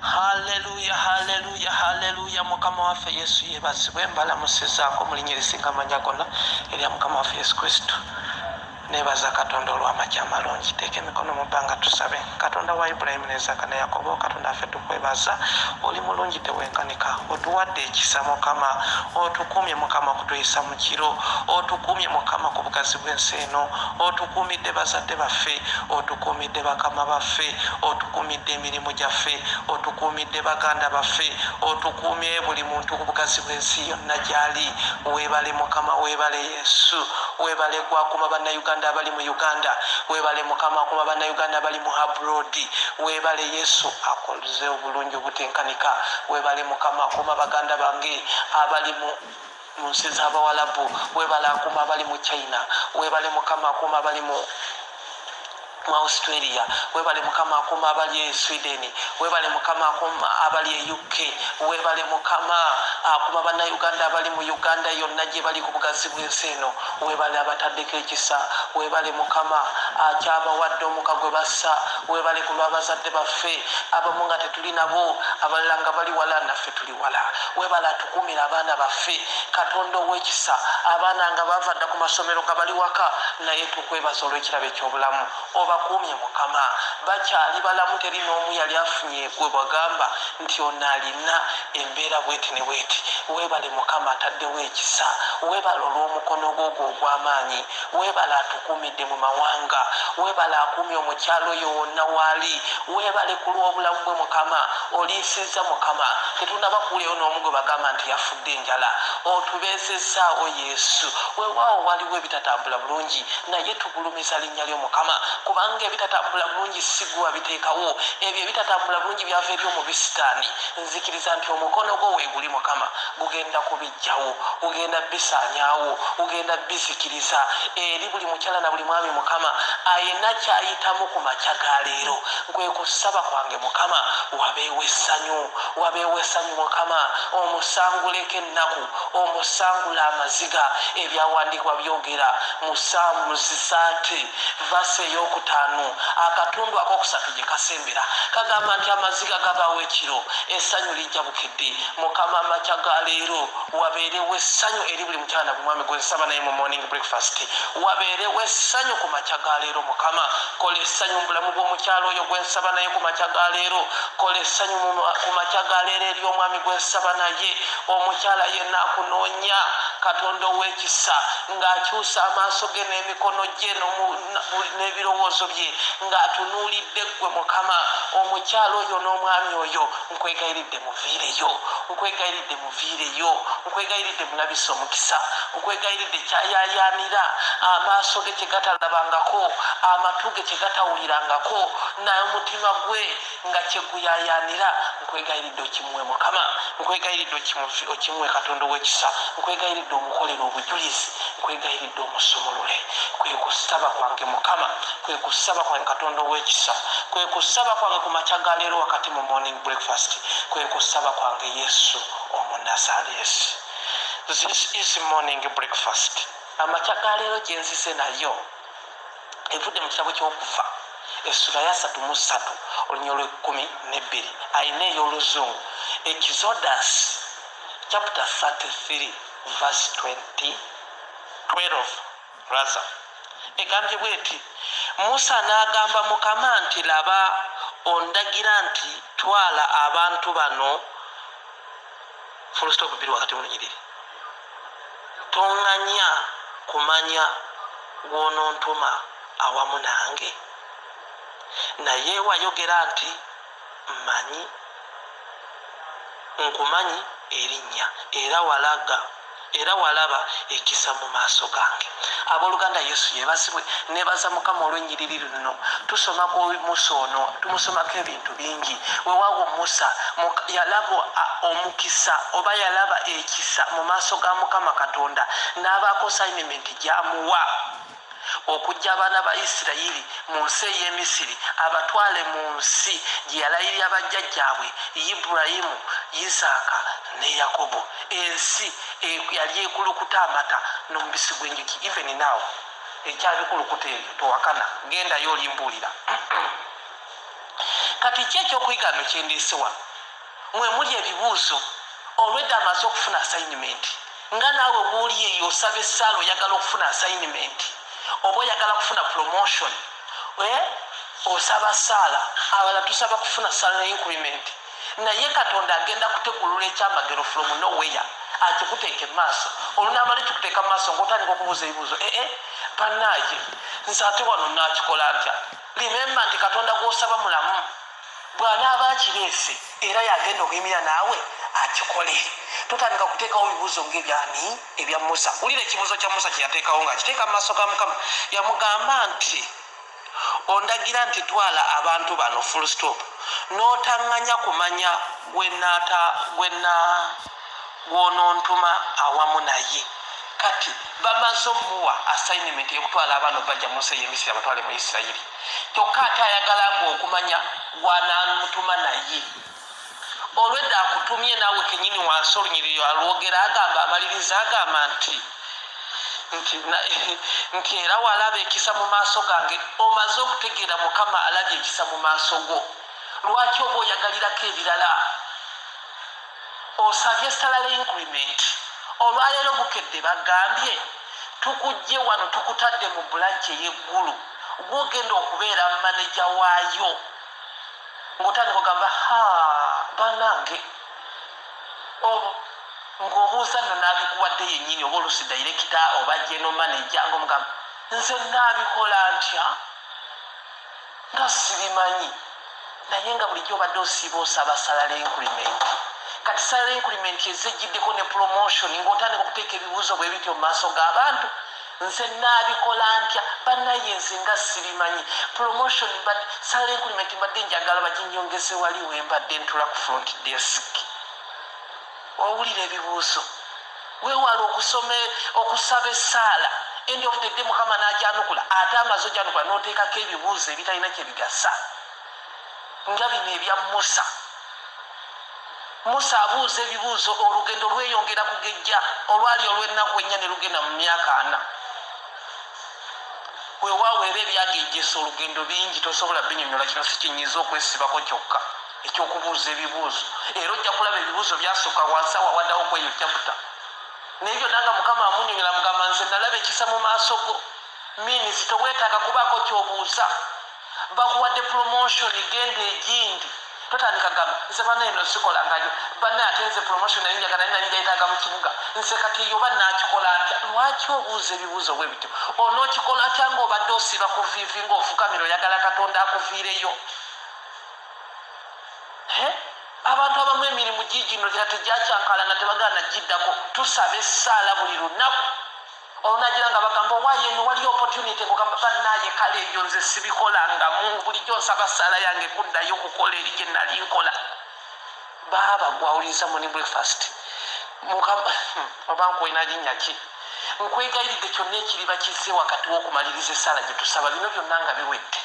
Haleluya, haleluya, haleluya. Mukama waffe Yesu yebazibwe. Mbalamusizaako mu linnya erisinga amannya gonna erya Mukama waffe Yesu Kristo. Nebaza Katonda olw'amakya amalungi. Teeka emikono mu bbanga tusabe. Katonda wa Ibulayimu ne Isaaka ne Yakobo, Katonda waffe tukwebaza. Oli mulungi tewenkanika. Otuwadde ekisa Mukama, otukuumye Mukama kutuyisa mu kiro, otukuumye Mukama ku bugazi bw'ensi eno, otukuumidde bazadde baffe, otukuumidde bakama baffe, otukuumidde emirimu gyaffe, otukuumidde baganda baffe, otukuumye buli muntu ku bugazi bw'ensi yonna gy'ali. Weebale Mukama, weebale Yesu, weebale gwakuma bannayuganda abali mu Uganda, weebale Mukama akuma bannayuganda abali mu abroad, weebale Yesu akoze obulungi obutenkanika, weebale Mukama akuma baganda bange abali mu nsi z'Abawalabu, weebale akuma abali mu China, weebale Mukama akuma abali mu Australia, weebale Mukama akuma abali e Sweden, weebale Mukama akuma abali e UK, weebale Mukama akuma bannayuganda abali mu Uganda yonna gye bali ku bugazi bw'ensi eno, weebale abataddeko ekisa, weebale Mukama akyabawadde omuka gwe bassa, weebale ku lw'abazadde baffe abamu nga tetuli nabo, abalala nga bali wala naffe tuli wala, weebale atukuumira abaana baffe, Katonda ow'ekisa, abaana nga bava dda ku masomero nga bali waka, naye tukwebaza olw'ekirabo eky'obulamu. Obakuumye Mukama, bakyali balamu, teri n'omu yali afunye gwe bagamba nti ono alina embeera bweti ne bweti. Weebale Mukama ataddewo ekisa, weebale olw'omukono gwo ogw'amaanyi, weebale atukuumidde mu mawanga, weebale akuumye omukyalo oyo wonna waali, weebale ku lw'obulamu bwe Mukama, oliisizza Mukama, tetunaba kuwulirayo n'omu gwe bagamba nti yafudde enjala, otubeezessaawo Yesu. Weewaawo waliwo ebitatambula bulungi, naye tugulumiza linnya lyo Mukama, kubanga ebitatambula bulungi si gwe wabiteekawo, ebyo ebitatambula bulungi byava eri omubisitaani. Nzikiriza nti omukono gwo weeguli Mukama, gugenda kubijjawo, gugenda bisaanyaawo, gugenda bizikiriza eri buli mukyala na buli mwami Mukama ayina kyayitamu ku makya ga leero. Kwe kusaba kwange Mukama, wabeewo essanyu, wabeewo essanyu Mukama, omusanguleko ennaku, omusangule amaziga. Ebyawandiikibwa byogera mu Saamu 30 vasi ey'okutaano akatundu akokusatu gye kasembera kagamba nti amaziga gabaawo ekiro, essanyu lijja bukedde. Mukama amakya ga leero wabeerewo essanyu eri buli mukyala na buli mwami gwe nsaba naye mu morning breakfast, wabeerewo essanyu ku makya ga leero Mukama. Kola essanyu mu bulamu bw'omukyala oyo gwe nsaba naye ku makya ga leero, kola essanyu ku makya ga leero eri omwami gwe nsaba naye, omukyala yenna akunoonya Katonda ow'ekisa, ng'akyusa amaaso ge n'emikono gye n'ebirowoozo bye ng'atunuulidde ggwe Mukama. Omukyala oyo n'omwami oyo nkwegayiridde muviireyo, nkwegayiridde muviireyo, nkwegayiridde mulabisa omukisa, nkwegayiridde kyayayaanira, amaaso ge kye gatalabangako, amatu ge kye gatawulirangako, naye omutima gwe nga kye guyayaanira, nkwegayiridde okimuwe Mukama, nkwegayiridde okimuwe Katonda ow'ekisa, nkwegayiridde omukolera obujulizi, nkwegayiridde omusumulule. Kwe kusaba kwange Mukama, kwe kusaba kwange Katonda ow'ekisa, kwe kusaba kwange ku makya ga leero wakati mu morning breakfast, kwe kusaba kwange Yesu Omunnazaaleesi. This is morning breakfast. Amakya ga leero gye nzize nayo evudde mu kitabo ky'Okuva essula ya 33 olunya olw'12, ayina ey'oluzungu Exodus chapter 33 verse 12 rather. Egambye bweti, Musa n'agamba Mukama nti laba ondagira nti twala abantu bano full stop biri wakati mu lunyiriri, toŋŋanya kumanya gw'onontuma awamu nange, naye wayogera nti mmanyi, nkumanyi erinnya era walaba ekisa mu maaso gange. Abooluganda Yesu yeebazibwe. Neebaza Mukama olw'ennyiriri luno. Tusomako Musa ono, tumusomako ebintu bingi. Weewaawo Musa yalaba omukisa oba yalaba ekisa mu maaso ga Mukama Katonda, n'abaako assignment gy'amuwa okujja abaana ba Isirayiri mu nsi ey'e Misiri abatwale mu nsi gye yalayirira bajjajjaabwe Ibulayimu, Isaaka ne Yakobo, ensi yali ekulukuta amata n'omubisi gw'enjuki. Even now ekyabikulukuta ebyo towakana, gendayo olimbuulira. Kati ki ekyokwigano kyendiise wano? mwe muli ebibuuzo olwedda amaze okufuna assignment nga naawe bwoli eyo osaba essaala oyagala okufuna assignment oba oyagala kufuna promotion osaba saala abala tusaba kufuna salary increment naye katonda agenda kutegulula ekyamagero from nowhere akikuteeka emaaso olunamala ekikuteeka mu maaso ngaotandika okubuuza ebibuuzo bannaaye nze ate wano nakikola ntya limemba nti katonda gwosaba mulamu bw'anaaba akireese era yagenda okuyimira naawe akikole totandika kuteekawo ebibuuzo ng'ebyani ebya musa wulira ekibuuzo kya musa kyeyateekawo ngaakiteeka mu maaso ga mukama yamugamba nti ondagira nti twala abantu bano full stop n'otaŋŋanya kumanya gwonontuma awamu naye kati bamaze omuwa assignment eyokutwala abaana bajja mu nsi ey'emisiri abatwale mu isirayiri kyokka ate ayagala mbu okumanya gwanamutuma naye olwedda akutumye naawe kenyini wansi olunyiriro alwogera agamba amaliriza agamba nti era walaba ekisa mu maaso gange omaze okutegeera mukama alabye ekisa mu maaso go lwaki oba oyagalirako ebirala osabye salary increment olwaleero bukedde bagambye tukujje wano tukutadde mu bulanki ey'eggulu gwogenda okubeera maneja waayo ng'otandika ogamba bannange ng'obuuza nno naabikuwadde yennyini oba olusi dairekita oba general manager ng'omugamba nze naabikola ntya nga sibimanyi naye nga bulijjo obadde osiiba osaba salary increment kati salary increment ezejjiddeko ne promotion ng'otandika okuteeka ebibuuzo bwe bityo mu maaso g'abantu nze naabikola ntya bannaye nze nga sibimanyi promotion salary increment mbadde njagala baginyongeze wali wembadde ntula ku front desk owulira ebibuuzo weewala okusaba essaala end of the day mukama n'ajanukula ate amaze ojanukula n'oteekako ebibuuzo ebitalina kyebigasa nga bino ebya musa abuuza ebibuuzo olugendo lweyongera kugejja olwali olw'ennaku ennya ne lugenda mu myaka 4 weewaawo era ebyagejjesa olugendo bingi tosobola binyonyola kino si kinyiza okwesibako kyokka ekyokubuuza ebibuuzo era ojja kulaba ebibuuzo byasooka wansi awawaddawo kweyo kyaputa naye byonna nga mukama amunyonyola mugamba nze nalaba ekisa mu maaso go minis toweetaaga kubaako kyobuuza bakuwadde promotion genda egindi totandika gamba nze bannaye no sikolangayo bannaye ate nze promotion naye njagala nina njayitaaga mu kibuga nze kati eyo oba nakikola ntya lwaki obuuza ebibuuzo bwe bityo onookikola atya ng'obadde osiba ku viivi ng'ofukamira oyagala katonda akuviireyo abantu abamu emirimu giigino tegyakyankalana tebagana giddako tusaba essaala buli lunaku olunagira nga bagamba owaayo eno wali opportunity ngogamba bannaye kale ebyo nze sibikolangamu bulijjo nsaba ssaala yange kuddayo okukola eri gye nali nkola baaba gwawuliriza moni breakfast oba nkwena linnya ki nkwegayiridde kyonna ekiri bakize wakati w'okumaliriza essaala gye tusaba bino byonna nga biwedde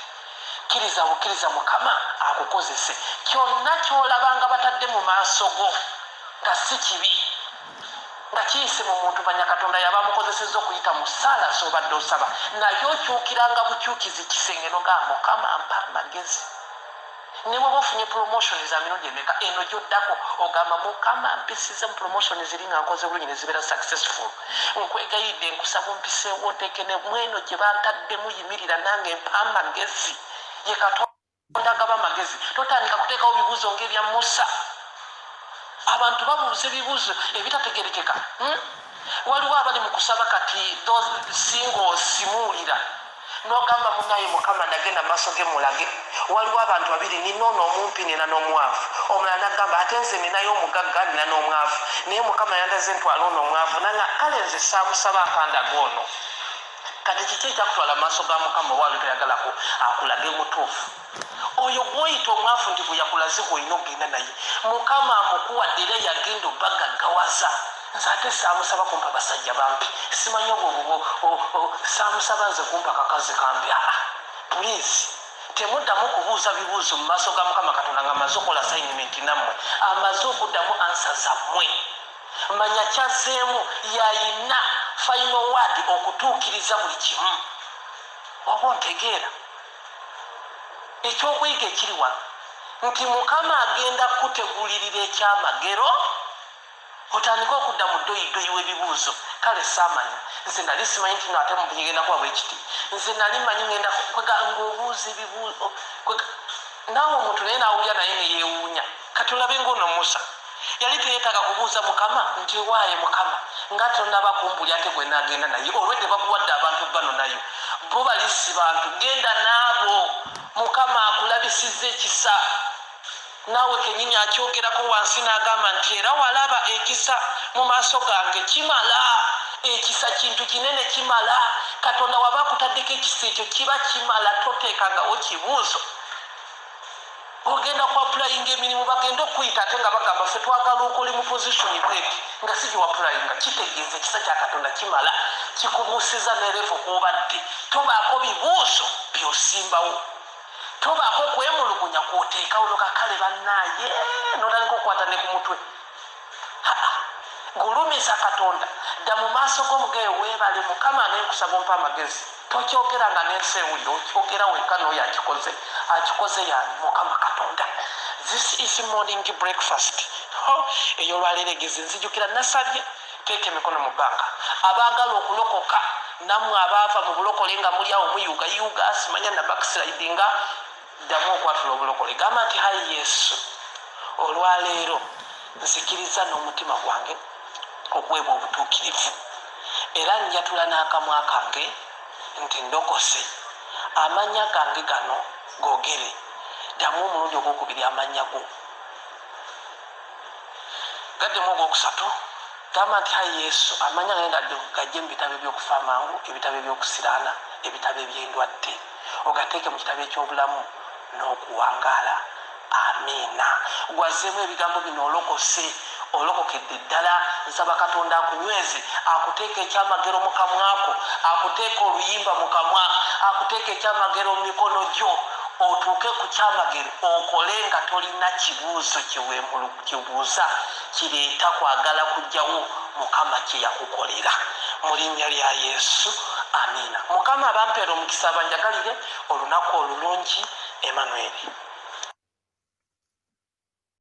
kkiriza bukkiriza mukama akukozese kyonna kyolabanga batadde mu maaso go nga si kibi nga kiyise mu muntu banyakatonda yaba amukozesezza okuyita mu ssaala z'obadde osaba naye okyukiranga bukyukizi kisengeno nga mukama mpa amagezi ne bweba ofunye promotion za mirundi emeka eno gyoddako ogamba mukama mpisiza mu promotion ziri nga nkoze bulungi ne zibeera successful nkwegayidde nkusaba ompiseewo oteekene mweno gye bantaddemu yimirira nange mpa amagezi ye katonda gaba amagezi totandika kuteekawo bibuuzo ng'ebya musa abantu babuuza ebibuuzo ebitategerekeka waliwo abali mu kusaba kati singa osimuulira n'ogamba munaye mukama nagenda maaso ge mulage waliwo abantu babiri ninoono omumpi nina n'omwavu omulala nagamba ate nze ninayo omugagga nina n'omwavu naye mukama yandaze ntwala ono omwavu nanga kale nze saamusaba akandaga ono kati kiki ekyakutwala maaso ga mukama owaali toyagalako akulage mutuufu oyo gwoyita omwafu nti bwe yakulaze gwolina okgenda naye mukama amukuwadde era yagenda obagaggawaza nze ate saamusaba kumpa basajja bampi simanyi obwo saamusaba nze kumpa kakazi kambi puliisi temuddamu kubuuza bibuuzo mu maaso ga mukama katonda nga amaze okola assignment nammwe amaze okuddamu ansa zammwe manya kyazzeemu yayina final word okutuukiriza buli kimu oba ontegeera ekyokuyiga ekiri wano nti mukama agenda kutegulirira ekyamagero otandika okudda mu ddoyidoyi w'ebibuuzo. Kale saamanya nze nali simanyi nti ate mugenda kuba bwekiti, nze nali manyi ngenda ng'obuuza ebibuuzo naawe omuntu naye naawulya naye neyeewuunya. Kati olabe ng'ono Musa yali teyeetaaga kubuuza mukama nti waaye mukama nga tonaba kumbulya ate gwe naagenda naye olwedde bakuwadde abantu bano nayo bo balisi bantu genda naabo mukama akulabisizza ekisa. Naawe kenyini akyogerako wansi n'agamba nti era walaba ekisa mu maaso gange kimala. Ekisa kintu kinene kimala. Katonda waba akutaddeko ekisa ekyo kiba kimala, toteekangawo kibuuzo. Ogenda ku apulayinga emirimu bagenda okuyita ate nga bagamba ffe twagala okuli mu positioni bweti nga si gyewapulayinga. Kitegeeza ekisa kya Katonda kimala, kikubuusiza ne levo kw'obadde. Tobaako bibuuzo by'osimbawo, tobaako kwemulugunya kw'oteekawo nokakale bannaaye notandika okukwata ne ku mutwe. Gulumiza Katonda, dda mu maaso g'omugayo weebale mukama nenkusaba ompa amagezi. Tokyogera nga n'ensi ewulira, okyogera wekka n'oyo akikoze yani mukama Katonda. This is morning breakfast. Eyo olwaleero egezi nzijukira nasabye teeka emikono mu bbanga. Abaagala okulokoka nammwe abaava mu bulokole nga muli awo muyugayuga simanya na backslidinga, ddamu okwatula obulokole. Gamba nti hayi Yesu, olwaleero nzikiriza n'omutima gwange okuweebwa obutuukirivu era njatula n'akamwa kange nti ndokose. Amannya gange gano googere, ddamu omulundi ogwokubiri amannya go, gaddemu ogwokusatu. Gamba nti hayi Yesu, amannya gange gajje mu bitabo eby'okufa amangu, ebitabo eby'okusiraana, ebitabo eby'endwadde, ogateeke mu kitabo eky'obulamu n'okuwangaala. Amiina. Gwazeemu ebigambo bino olokose, olokokedde ddala. Nsaba Katonda akunyweze, akuteeka ekyamagero mu kamwako, akuteeka oluyimba mu kamwa, akuteeka ekyamagero mu mikono gyo, otuuke ku kyamagero okole nga tolina kibuuzo kyeweemulukibuuza kireeta kwagala kujjawo mukama kye yakukolera. Mu linnya lya Yesu, amiina. Mukama abampeera omukisa abanjagalire olunaku olulungi. Emmanuel.